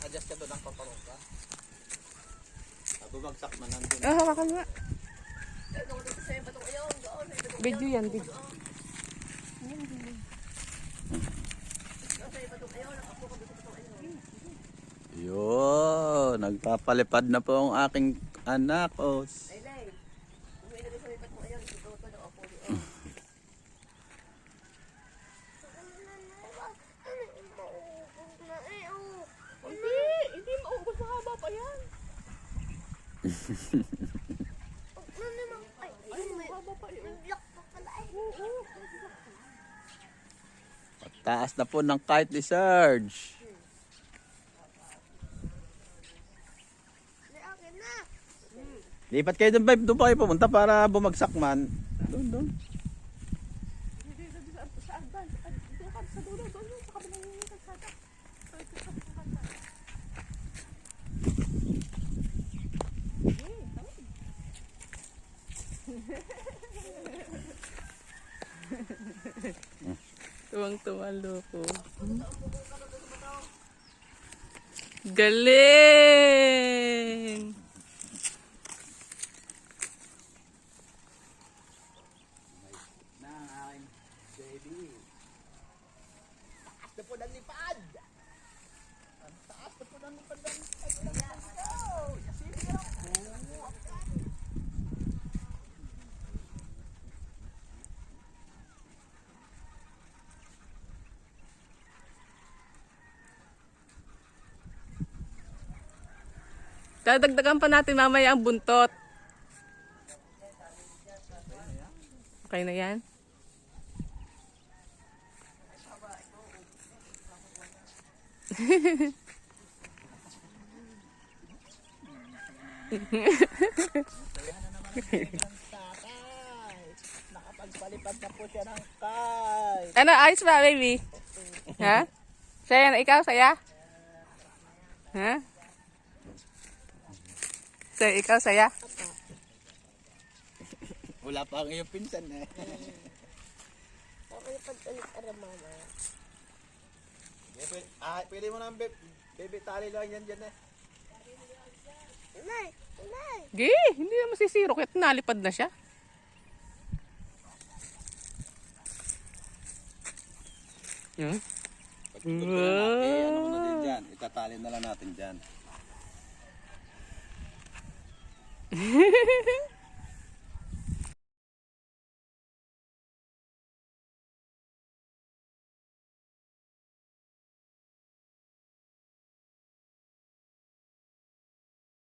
Adjust ka doon ang paparong ka. Bumagsak man nandun. Hawakan nga. Video yan, video. Yun, nagpapalipad na po ang aking anak. Oh. Hindi maubos, mahaba pa yan. Taas na po ng kite ni Sarge. Lipat kayo doon, babe. Doon pa kayo pumunta para bumagsak man. Doon. Tuwang-tuwa loko. Galing! Na ang baby. Taas na po ng lipad. Ang taas na po ng lipad. Dadagdagan pa natin mamaya ang buntot. Okay na yan? Nakapagpalipad na po siya ng kite. Ano, ayos ba, baby? Ha? Saya na ikaw, saya? Ha? Saya, ikaw, saya? Wala pa ang iyong pinsan eh. Pakipad ulit para mama. Pwede mo na ang baby tali lang yan dyan eh. Nay! Nay! Gi, hindi naman sisiro kahit nalipad na siya. Hmm? Pagkikot ko na ano mo na din dyan. Itatali na lang natin dyan.